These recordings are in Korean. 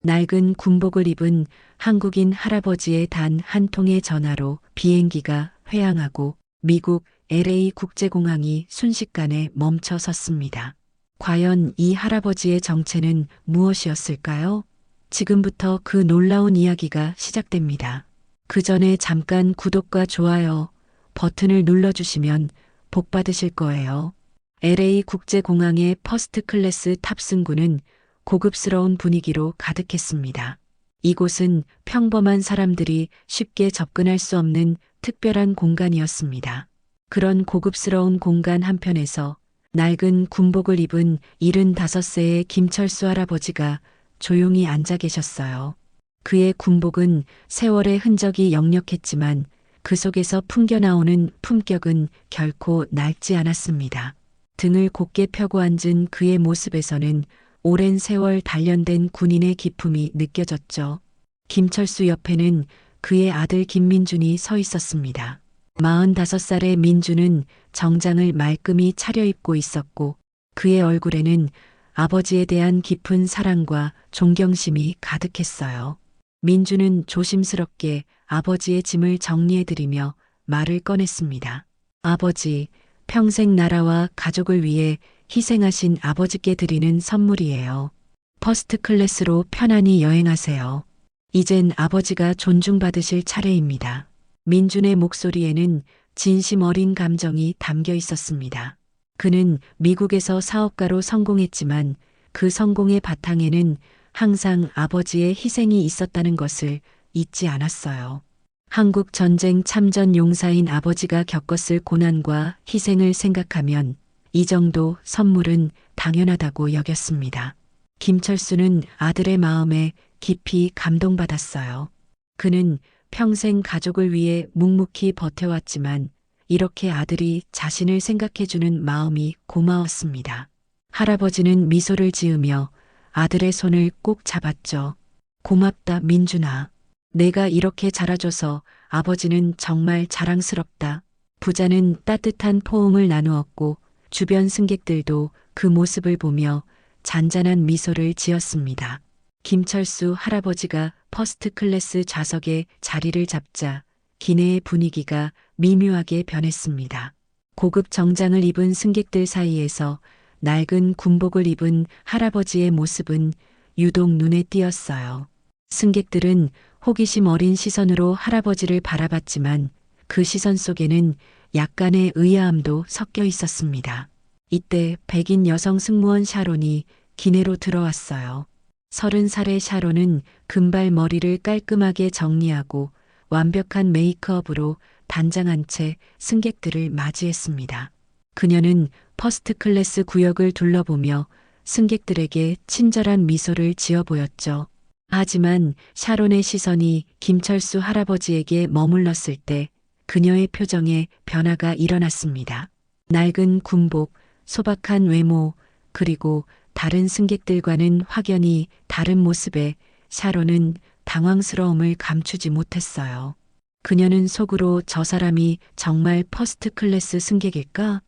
낡은 군복을 입은 한국인 할아버지의 단 한 통의 전화로 비행기가 회항하고 미국 LA 국제공항이 순식간에 멈춰 섰습니다. 과연 이 할아버지의 정체는 무엇이었을까요? 지금부터 그 놀라운 이야기가 시작됩니다. 그 전에 잠깐 구독과 좋아요 버튼을 눌러주시면 복 받으실 거예요. LA 국제공항의 퍼스트 클래스 탑승구는 고급스러운 분위기로 가득했습니다. 이곳은 평범한 사람들이 쉽게 접근할 수 없는 특별한 공간이었습니다. 그런 고급스러운 공간 한편에서 낡은 군복을 입은 75세의 김철수 할아버지가 조용히 앉아 계셨어요. 그의 군복은 세월의 흔적이 역력했지만 그 속에서 풍겨나오는 품격은 결코 낡지 않았습니다. 등을 곧게 펴고 앉은 그의 모습에서는 오랜 세월 단련된 군인의 기품이 느껴졌죠. 김철수 옆에는 그의 아들 김민준이 서 있었습니다. 45살의 민준은 정장을 말끔히 차려입고 있었고 그의 얼굴에는 아버지에 대한 깊은 사랑과 존경심이 가득했어요. 민준은 조심스럽게 아버지의 짐을 정리해드리며 말을 꺼냈습니다. 아버지, 평생 나라와 가족을 위해 희생하신 아버지께 드리는 선물이에요. 퍼스트 클래스로 편안히 여행하세요. 이젠 아버지가 존중받으실 차례입니다. 민준의 목소리에는 진심 어린 감정이 담겨 있었습니다. 그는 미국에서 사업가로 성공했지만 그 성공의 바탕에는 항상 아버지의 희생이 있었다는 것을 잊지 않았어요. 한국 전쟁 참전 용사인 아버지가 겪었을 고난과 희생을 생각하면 이 정도 선물은 당연하다고 여겼습니다. 김철수는 아들의 마음에 깊이 감동받았어요. 그는 평생 가족을 위해 묵묵히 버텨왔지만 이렇게 아들이 자신을 생각해주는 마음이 고마웠습니다. 할아버지는 미소를 지으며 아들의 손을 꼭 잡았죠. 고맙다, 민준아. 내가 이렇게 자라줘서 아버지는 정말 자랑스럽다. 부자는 따뜻한 포옹을 나누었고 주변 승객들도 그 모습을 보며 잔잔한 미소를 지었습니다. 김철수 할아버지가 퍼스트 클래스 좌석에 자리를 잡자 기내의 분위기가 미묘하게 변했습니다. 고급 정장을 입은 승객들 사이에서 낡은 군복을 입은 할아버지의 모습은 유독 눈에 띄었어요. 승객들은 호기심 어린 시선으로 할아버지를 바라봤지만 그 시선 속에는 약간의 의아함도 섞여 있었습니다. 이때 백인 여성 승무원 샤론이 기내로 들어왔어요. 30살의 샤론은 금발 머리를 깔끔하게 정리하고 완벽한 메이크업으로 단장한 채 승객들을 맞이했습니다. 그녀는 퍼스트 클래스 구역을 둘러보며 승객들에게 친절한 미소를 지어 보였죠. 하지만 샤론의 시선이 김철수 할아버지에게 머물렀을 때 그녀의 표정에 변화가 일어났습니다. 낡은 군복, 소박한 외모, 그리고 다른 승객들과는 확연히 다른 모습에 샤론은 당황스러움을 감추지 못했어요. 그녀는 속으로 저 사람이 정말 퍼스트 클래스 승객일까?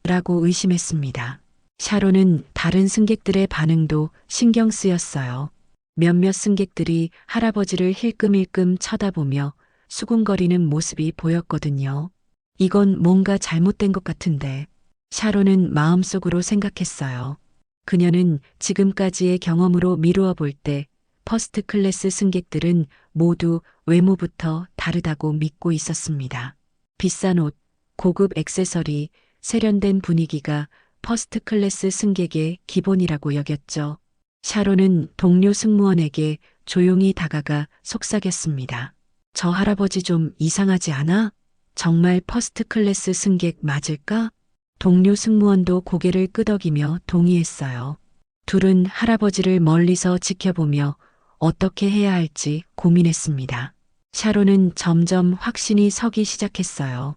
라고 의심했습니다. 샤론은 다른 승객들의 반응도 신경 쓰였어요. 몇몇 승객들이 할아버지를 힐끔힐끔 쳐다보며 수군거리는 모습이 보였거든요. 이건 뭔가 잘못된 것 같은데 샤론은 마음속으로 생각했어요. 그녀는 지금까지의 경험으로 미루어 볼 때 퍼스트 클래스 승객들은 모두 외모부터 다르다고 믿고 있었습니다. 비싼 옷, 고급 액세서리, 세련된 분위기가 퍼스트 클래스 승객의 기본이라고 여겼죠. 샤론은 동료 승무원에게 조용히 다가가 속삭였습니다. 저 할아버지 좀 이상하지 않아? 정말 퍼스트 클래스 승객 맞을까? 동료 승무원도 고개를 끄덕이며 동의했어요. 둘은 할아버지를 멀리서 지켜보며 어떻게 해야 할지 고민했습니다. 샤론은 점점 확신이 서기 시작했어요.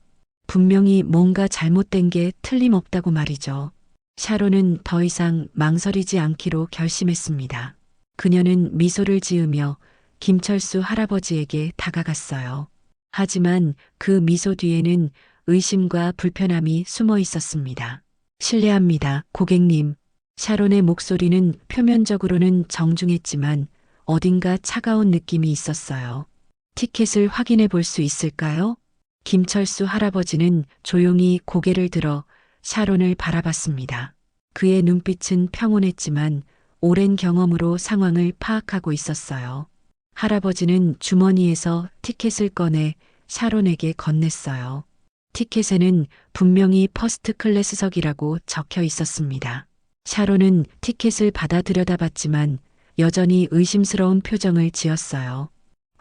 분명히 뭔가 잘못된 게 틀림없다고 말이죠. 샤론은 더 이상 망설이지 않기로 결심했습니다. 그녀는 미소를 지으며 김철수 할아버지에게 다가갔어요. 하지만 그 미소 뒤에는 의심과 불편함이 숨어 있었습니다. 실례합니다, 고객님. 샤론의 목소리는 표면적으로는 정중했지만 어딘가 차가운 느낌이 있었어요. 티켓을 확인해 볼 수 있을까요? 김철수 할아버지는 조용히 고개를 들어 샤론을 바라봤습니다. 그의 눈빛은 평온했지만 오랜 경험으로 상황을 파악하고 있었어요. 할아버지는 주머니에서 티켓을 꺼내 샤론에게 건넸어요. 티켓에는 분명히 퍼스트 클래스석이라고 적혀 있었습니다. 샤론은 티켓을 받아 들여다봤지만 여전히 의심스러운 표정을 지었어요.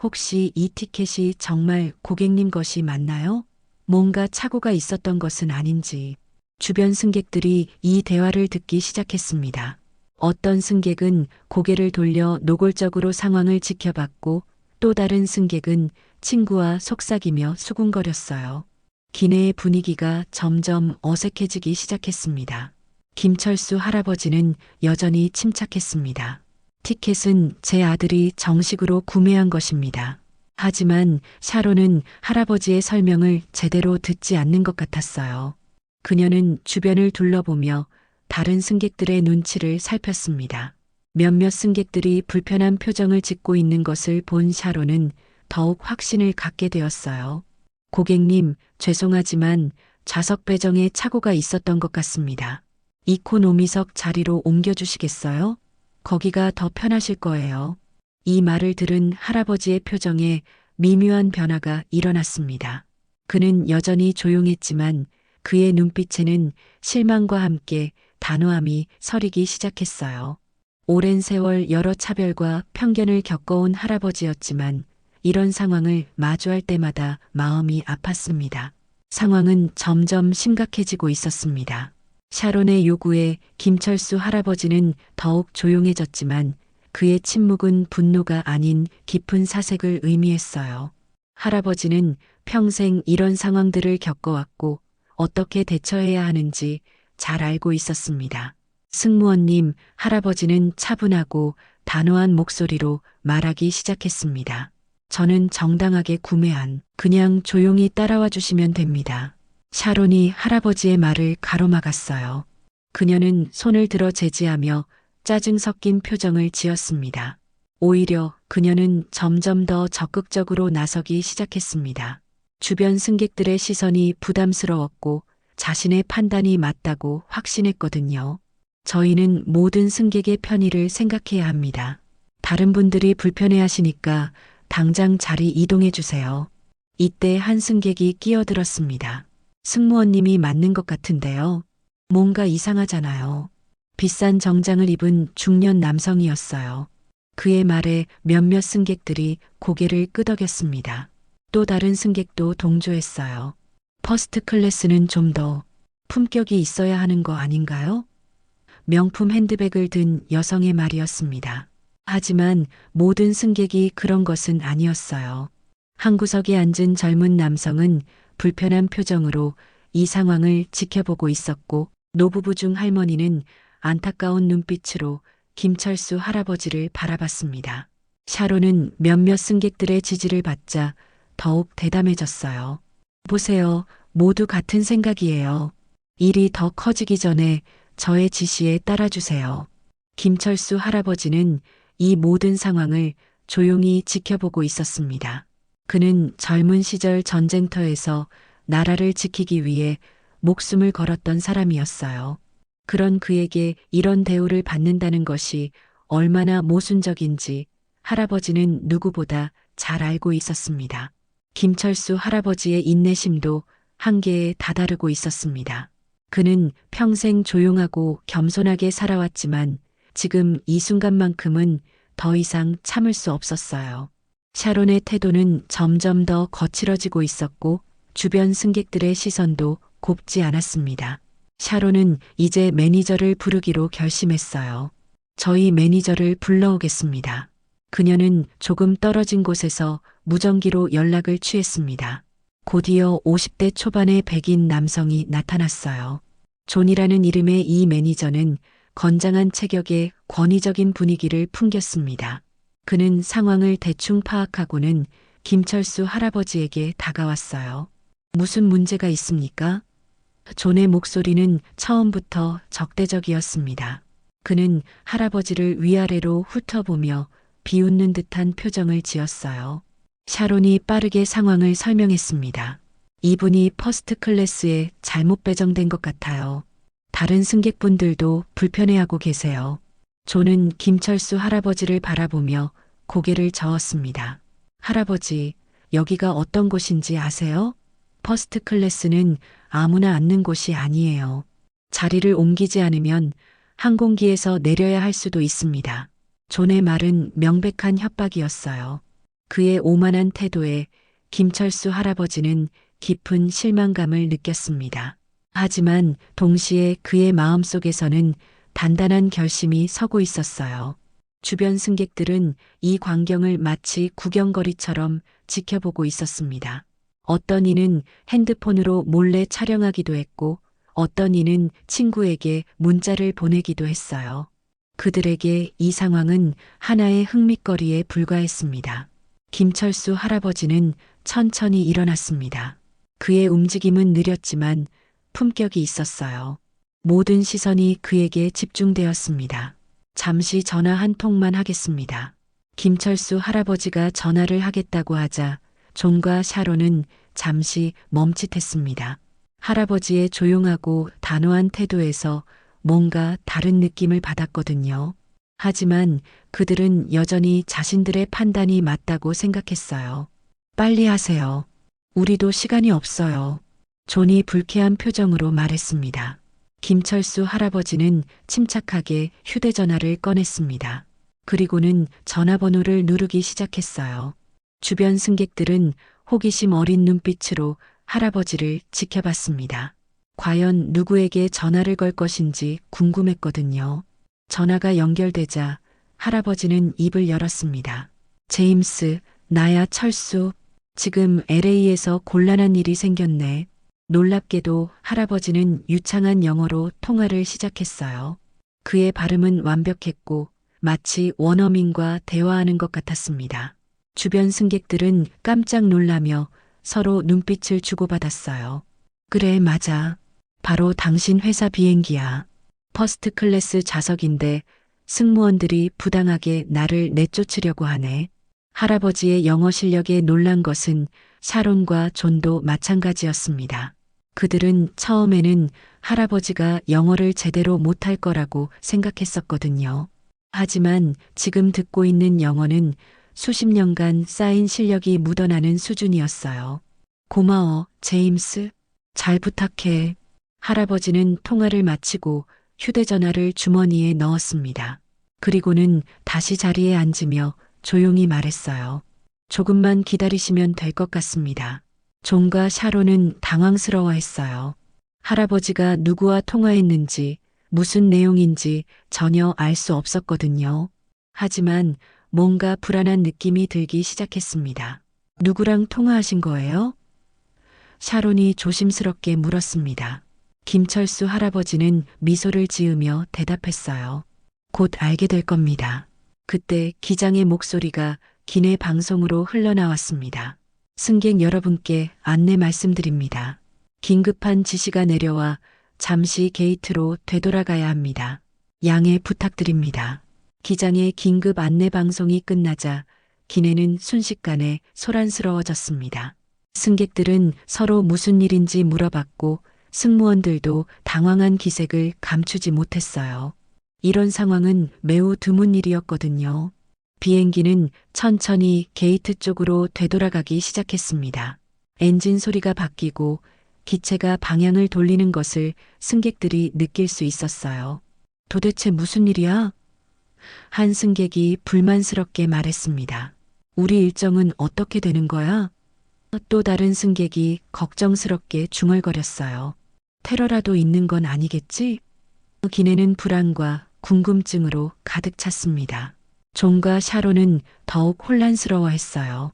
혹시 이 티켓이 정말 고객님 것이 맞나요? 뭔가 착오가 있었던 것은 아닌지. 주변 승객들이 이 대화를 듣기 시작했습니다. 어떤 승객은 고개를 돌려 노골적으로 상황을 지켜봤고 또 다른 승객은 친구와 속삭이며 수군거렸어요. 기내의 분위기가 점점 어색해지기 시작했습니다. 김철수 할아버지는 여전히 침착했습니다. 티켓은 제 아들이 정식으로 구매한 것입니다. 하지만 샤론은 할아버지의 설명을 제대로 듣지 않는 것 같았어요. 그녀는 주변을 둘러보며 다른 승객들의 눈치를 살폈습니다. 몇몇 승객들이 불편한 표정을 짓고 있는 것을 본 샤론은 더욱 확신을 갖게 되었어요. 고객님, 죄송하지만 좌석 배정에 착오가 있었던 것 같습니다. 이코노미석 자리로 옮겨주시겠어요? 거기가 더 편하실 거예요. 이 말을 들은 할아버지의 표정에 미묘한 변화가 일어났습니다. 그는 여전히 조용했지만 그의 눈빛에는 실망과 함께 단호함이 서리기 시작했어요. 오랜 세월 여러 차별과 편견을 겪어온 할아버지였지만 이런 상황을 마주할 때마다 마음이 아팠습니다. 상황은 점점 심각해지고 있었습니다. 샤론의 요구에 김철수 할아버지는 더욱 조용해졌지만 그의 침묵은 분노가 아닌 깊은 사색을 의미했어요. 할아버지는 평생 이런 상황들을 겪어왔고 어떻게 대처해야 하는지 잘 알고 있었습니다. 승무원님, 할아버지는 차분하고 단호한 목소리로 말하기 시작했습니다. 저는 정당하게 구매한 그냥 조용히 따라와 주시면 됩니다. 샤론이 할아버지의 말을 가로막았어요. 그녀는 손을 들어 제지하며 짜증 섞인 표정을 지었습니다. 오히려 그녀는 점점 더 적극적으로 나서기 시작했습니다. 주변 승객들의 시선이 부담스러웠고 자신의 판단이 맞다고 확신했거든요. 저희는 모든 승객의 편의를 생각해야 합니다. 다른 분들이 불편해하시니까 당장 자리 이동해 주세요. 이때 한 승객이 끼어들었습니다. 승무원님이 맞는 것 같은데요. 뭔가 이상하잖아요. 비싼 정장을 입은 중년 남성이었어요. 그의 말에 몇몇 승객들이 고개를 끄덕였습니다. 또 다른 승객도 동조했어요. 퍼스트 클래스는 좀 더 품격이 있어야 하는 거 아닌가요? 명품 핸드백을 든 여성의 말이었습니다. 하지만 모든 승객이 그런 것은 아니었어요. 한 구석에 앉은 젊은 남성은 불편한 표정으로 이 상황을 지켜보고 있었고 노부부 중 할머니는 안타까운 눈빛으로 김철수 할아버지를 바라봤습니다. 샤론은 몇몇 승객들의 지지를 받자 더욱 대담해졌어요. 보세요. 모두 같은 생각이에요. 일이 더 커지기 전에 저의 지시에 따라주세요. 김철수 할아버지는 이 모든 상황을 조용히 지켜보고 있었습니다. 그는 젊은 시절 전쟁터에서 나라를 지키기 위해 목숨을 걸었던 사람이었어요. 그런 그에게 이런 대우를 받는다는 것이 얼마나 모순적인지 할아버지는 누구보다 잘 알고 있었습니다. 김철수 할아버지의 인내심도 한계에 다다르고 있었습니다. 그는 평생 조용하고 겸손하게 살아왔지만 지금 이 순간만큼은 더 이상 참을 수 없었어요. 샤론의 태도는 점점 더 거칠어지고 있었고 주변 승객들의 시선도 곱지 않았습니다. 샤론은 이제 매니저를 부르기로 결심했어요. 저희 매니저를 불러오겠습니다. 그녀는 조금 떨어진 곳에서 무전기로 연락을 취했습니다. 곧이어 50대 초반의 백인 남성이 나타났어요. 존이라는 이름의 이 매니저는 건장한 체격에 권위적인 분위기를 풍겼습니다. 그는 상황을 대충 파악하고는 김철수 할아버지에게 다가왔어요. 무슨 문제가 있습니까? 존의 목소리는 처음부터 적대적이었습니다. 그는 할아버지를 위아래로 훑어보며 비웃는 듯한 표정을 지었어요. 샤론이 빠르게 상황을 설명했습니다. 이분이 퍼스트 클래스에 잘못 배정된 것 같아요. 다른 승객분들도 불편해하고 계세요. 존은 김철수 할아버지를 바라보며 고개를 저었습니다. 할아버지, 여기가 어떤 곳인지 아세요? 퍼스트 클래스는 아무나 앉는 곳이 아니에요. 자리를 옮기지 않으면 항공기에서 내려야 할 수도 있습니다. 존의 말은 명백한 협박이었어요. 그의 오만한 태도에 김철수 할아버지는 깊은 실망감을 느꼈습니다. 하지만 동시에 그의 마음속에서는 단단한 결심이 서고 있었어요. 주변 승객들은 이 광경을 마치 구경거리처럼 지켜보고 있었습니다. 어떤 이는 핸드폰으로 몰래 촬영하기도 했고, 어떤 이는 친구에게 문자를 보내기도 했어요. 그들에게 이 상황은 하나의 흥미거리에 불과했습니다. 김철수 할아버지는 천천히 일어났습니다. 그의 움직임은 느렸지만 품격이 있었어요. 모든 시선이 그에게 집중되었습니다. 잠시 전화 한 통만 하겠습니다. 김철수 할아버지가 전화를 하겠다고 하자 존과 샤론은 잠시 멈칫했습니다. 할아버지의 조용하고 단호한 태도에서 뭔가 다른 느낌을 받았거든요. 하지만 그들은 여전히 자신들의 판단이 맞다고 생각했어요. 빨리 하세요. 우리도 시간이 없어요. 존이 불쾌한 표정으로 말했습니다. 김철수 할아버지는 침착하게 휴대전화를 꺼냈습니다. 그리고는 전화번호를 누르기 시작했어요. 주변 승객들은 호기심 어린 눈빛으로 할아버지를 지켜봤습니다. 과연 누구에게 전화를 걸 것인지 궁금했거든요. 전화가 연결되자 할아버지는 입을 열었습니다. 제임스, 나야 철수. 지금 LA에서 곤란한 일이 생겼네. 놀랍게도 할아버지는 유창한 영어로 통화를 시작했어요. 그의 발음은 완벽했고 마치 원어민과 대화하는 것 같았습니다. 주변 승객들은 깜짝 놀라며 서로 눈빛을 주고받았어요. 그래, 맞아. 바로 당신 회사 비행기야. 퍼스트 클래스 좌석인데 승무원들이 부당하게 나를 내쫓으려고 하네. 할아버지의 영어 실력에 놀란 것은 샤론과 존도 마찬가지였습니다. 그들은 처음에는 할아버지가 영어를 제대로 못할 거라고 생각했었거든요. 하지만 지금 듣고 있는 영어는 수십 년간 쌓인 실력이 묻어나는 수준이었어요. 고마워, 제임스. 잘 부탁해. 할아버지는 통화를 마치고 휴대전화를 주머니에 넣었습니다. 그리고는 다시 자리에 앉으며 조용히 말했어요. 조금만 기다리시면 될 것 같습니다. 존과 샤론은 당황스러워했어요. 할아버지가 누구와 통화했는지 무슨 내용인지 전혀 알 수 없었거든요. 하지만 뭔가 불안한 느낌이 들기 시작했습니다. 누구랑 통화하신 거예요? 샤론이 조심스럽게 물었습니다. 김철수 할아버지는 미소를 지으며 대답했어요. 곧 알게 될 겁니다. 그때 기장의 목소리가 기내 방송으로 흘러나왔습니다. 승객 여러분께 안내 말씀드립니다. 긴급한 지시가 내려와 잠시 게이트로 되돌아가야 합니다. 양해 부탁드립니다. 기장의 긴급 안내 방송이 끝나자 기내는 순식간에 소란스러워졌습니다. 승객들은 서로 무슨 일인지 물어봤고 승무원들도 당황한 기색을 감추지 못했어요. 이런 상황은 매우 드문 일이었거든요. 비행기는 천천히 게이트 쪽으로 되돌아가기 시작했습니다. 엔진 소리가 바뀌고 기체가 방향을 돌리는 것을 승객들이 느낄 수 있었어요. 도대체 무슨 일이야? 한 승객이 불만스럽게 말했습니다. 우리 일정은 어떻게 되는 거야? 또 다른 승객이 걱정스럽게 중얼거렸어요. 테러라도 있는 건 아니겠지? 기내는 불안과 궁금증으로 가득 찼습니다. 존과 샤론은 더욱 혼란스러워했어요.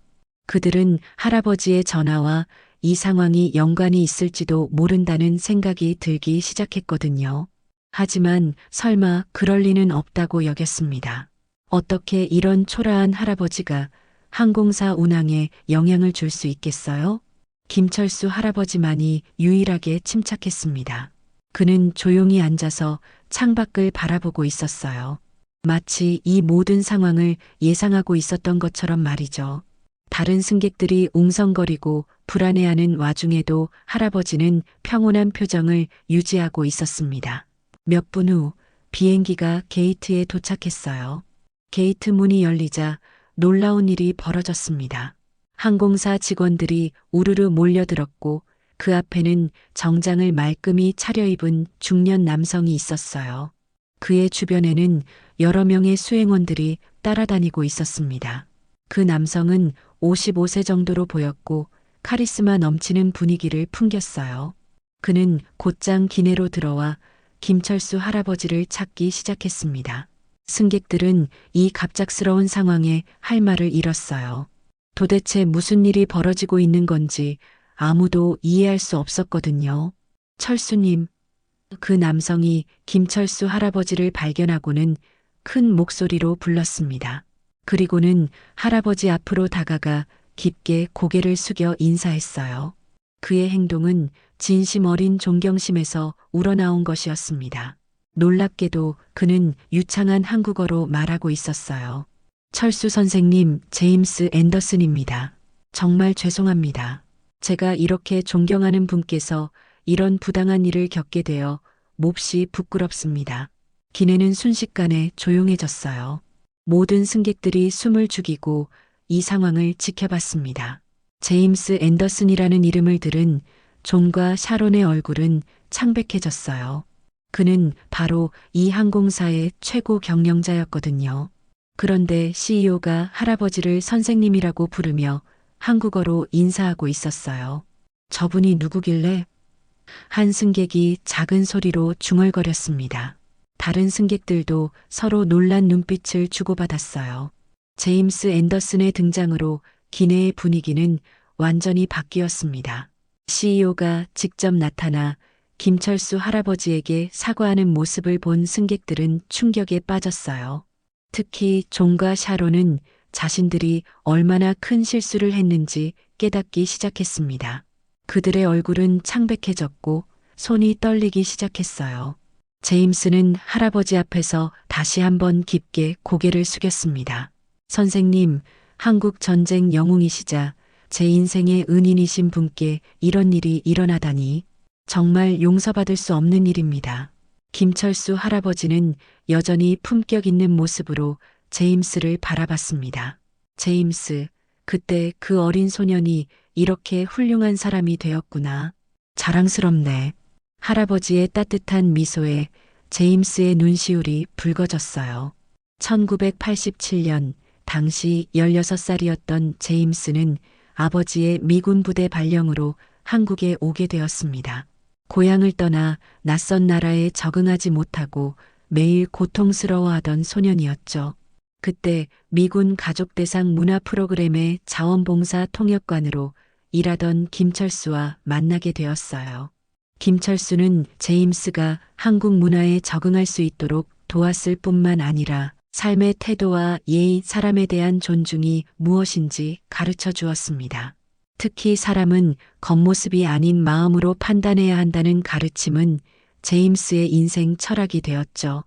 그들은 할아버지의 전화와 이 상황이 연관이 있을지도 모른다는 생각이 들기 시작했거든요. 하지만 설마 그럴 리는 없다고 여겼습니다. 어떻게 이런 초라한 할아버지가 항공사 운항에 영향을 줄 수 있겠어요? 김철수 할아버지만이 유일하게 침착했습니다. 그는 조용히 앉아서 창밖을 바라보고 있었어요. 마치 이 모든 상황을 예상하고 있었던 것처럼 말이죠. 다른 승객들이 웅성거리고 불안해하는 와중에도 할아버지는 평온한 표정을 유지하고 있었습니다. 몇 분 후 비행기가 게이트에 도착했어요. 게이트 문이 열리자 놀라운 일이 벌어졌습니다. 항공사 직원들이 우르르 몰려들었고 그 앞에는 정장을 말끔히 차려입은 중년 남성이 있었어요. 그의 주변에는 여러 명의 수행원들이 따라다니고 있었습니다. 그 남성은 55세 정도로 보였고 카리스마 넘치는 분위기를 풍겼어요. 그는 곧장 기내로 들어와 김철수 할아버지를 찾기 시작했습니다. 승객들은 이 갑작스러운 상황에 할 말을 잃었어요. 도대체 무슨 일이 벌어지고 있는 건지 아무도 이해할 수 없었거든요. 철수님, 그 남성이 김철수 할아버지를 발견하고는 큰 목소리로 불렀습니다. 그리고는 할아버지 앞으로 다가가 깊게 고개를 숙여 인사했어요. 그의 행동은 진심 어린 존경심에서 우러나온 것이었습니다. 놀랍게도 그는 유창한 한국어로 말하고 있었어요. 철수 선생님, 제임스 앤더슨입니다. 정말 죄송합니다. 제가 이렇게 존경하는 분께서 이런 부당한 일을 겪게 되어 몹시 부끄럽습니다. 기내는 순식간에 조용해졌어요. 모든 승객들이 숨을 죽이고 이 상황을 지켜봤습니다. 제임스 앤더슨이라는 이름을 들은 존과 샤론의 얼굴은 창백해졌어요. 그는 바로 이 항공사의 최고 경영자였거든요. 그런데 CEO가 할아버지를 선생님이라고 부르며 한국어로 인사하고 있었어요. 저분이 누구길래? 한 승객이 작은 소리로 중얼거렸습니다. 다른 승객들도 서로 놀란 눈빛을 주고받았어요. 제임스 앤더슨의 등장으로 기내의 분위기는 완전히 바뀌었습니다. CEO가 직접 나타나 김철수 할아버지에게 사과하는 모습을 본 승객들은 충격에 빠졌어요. 특히 존과 샤론은 자신들이 얼마나 큰 실수를 했는지 깨닫기 시작했습니다. 그들의 얼굴은 창백해졌고 손이 떨리기 시작했어요. 제임스는 할아버지 앞에서 다시 한번 깊게 고개를 숙였습니다. 선생님, 한국 전쟁 영웅이시자 제 인생의 은인이신 분께 이런 일이 일어나다니 정말 용서받을 수 없는 일입니다. 김철수 할아버지는 여전히 품격 있는 모습으로 제임스를 바라봤습니다. 제임스, 그때 그 어린 소년이 이렇게 훌륭한 사람이 되었구나. 자랑스럽네. 할아버지의 따뜻한 미소에 제임스의 눈시울이 붉어졌어요. 1987년 당시 16살이었던 제임스는 아버지의 미군 부대 발령으로 한국에 오게 되었습니다. 고향을 떠나 낯선 나라에 적응하지 못하고 매일 고통스러워하던 소년이었죠. 그때 미군 가족대상 문화 프로그램의 자원봉사 통역관으로 일하던 김철수와 만나게 되었어요. 김철수는 제임스가 한국 문화에 적응할 수 있도록 도왔을 뿐만 아니라 삶의 태도와 예의, 사람에 대한 존중이 무엇인지 가르쳐 주었습니다. 특히 사람은 겉모습이 아닌 마음으로 판단해야 한다는 가르침은 제임스의 인생 철학이 되었죠.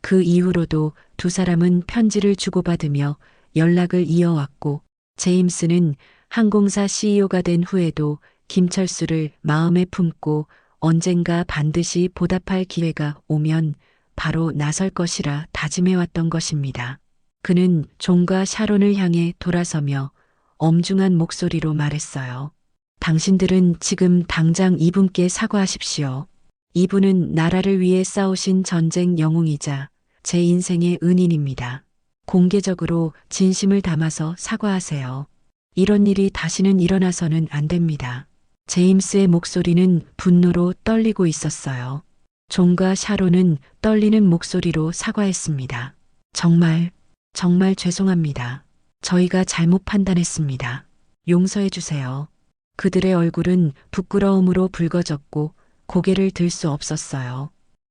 그 이후로도 두 사람은 편지를 주고받으며 연락을 이어왔고 제임스는 항공사 CEO가 된 후에도 김철수를 마음에 품고 언젠가 반드시 보답할 기회가 오면 바로 나설 것이라 다짐해왔던 것입니다. 그는 존과 샤론을 향해 돌아서며 엄중한 목소리로 말했어요. 당신들은 지금 당장 이분께 사과하십시오. 이분은 나라를 위해 싸우신 전쟁 영웅이자 제 인생의 은인입니다. 공개적으로 진심을 담아서 사과하세요. 이런 일이 다시는 일어나서는 안 됩니다. 제임스의 목소리는 분노로 떨리고 있었어요. 존과 샤론은 떨리는 목소리로 사과했습니다. 정말 죄송합니다. 저희가 잘못 판단했습니다. 용서해 주세요. 그들의 얼굴은 부끄러움으로 붉어졌고 고개를 들 수 없었어요.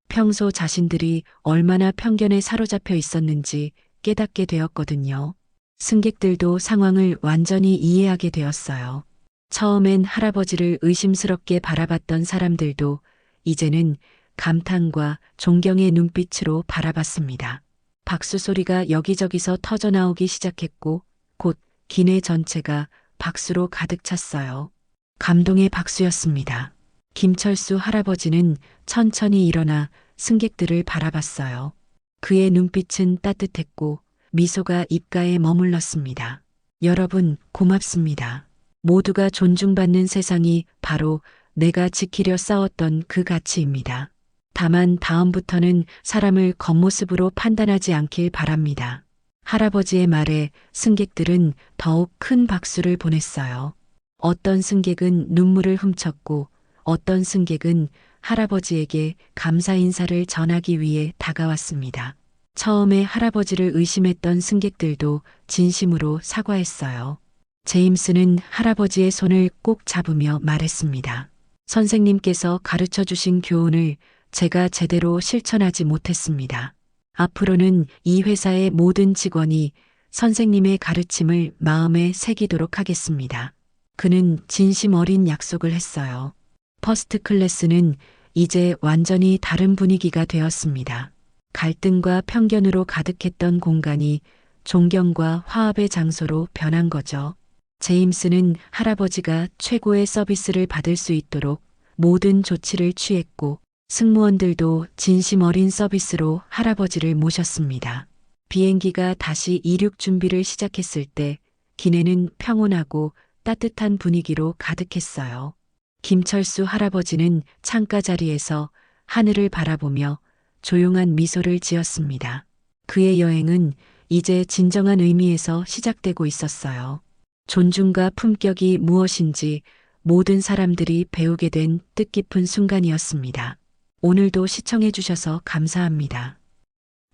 평소 자신들이 얼마나 편견에 사로잡혀 있었는지 깨닫게 되었거든요. 승객들도 상황을 완전히 이해하게 되었어요. 처음엔 할아버지를 의심스럽게 바라봤던 사람들도 이제는 감탄과 존경의 눈빛으로 바라봤습니다. 박수 소리가 여기저기서 터져나오기 시작했고 곧 기내 전체가 박수로 가득 찼어요. 감동의 박수였습니다. 김철수 할아버지는 천천히 일어나 승객들을 바라봤어요. 그의 눈빛은 따뜻했고 미소가 입가에 머물렀습니다. 여러분, 고맙습니다. 모두가 존중받는 세상이 바로 내가 지키려 싸웠던 그 가치입니다. 다만 다음부터는 사람을 겉모습으로 판단하지 않길 바랍니다. 할아버지의 말에 승객들은 더욱 큰 박수를 보냈어요. 어떤 승객은 눈물을 훔쳤고 어떤 승객은 할아버지에게 감사 인사를 전하기 위해 다가왔습니다. 처음에 할아버지를 의심했던 승객들도 진심으로 사과했어요. 제임스는 할아버지의 손을 꼭 잡으며 말했습니다. 선생님께서 가르쳐 주신 교훈을 제가 제대로 실천하지 못했습니다. 앞으로는 이 회사의 모든 직원이 선생님의 가르침을 마음에 새기도록 하겠습니다. 그는 진심 어린 약속을 했어요. 퍼스트 클래스는 이제 완전히 다른 분위기가 되었습니다. 갈등과 편견으로 가득했던 공간이 존경과 화합의 장소로 변한 거죠. 제임스는 할아버지가 최고의 서비스를 받을 수 있도록 모든 조치를 취했고 승무원들도 진심 어린 서비스로 할아버지를 모셨습니다. 비행기가 다시 이륙 준비를 시작했을 때 기내는 평온하고 따뜻한 분위기로 가득했어요. 김철수 할아버지는 창가 자리에서 하늘을 바라보며 조용한 미소를 지었습니다. 그의 여행은 이제 진정한 의미에서 시작되고 있었어요. 존중과 품격이 무엇인지 모든 사람들이 배우게 된 뜻깊은 순간이었습니다. 오늘도 시청해 주셔서 감사합니다.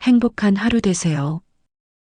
행복한 하루 되세요.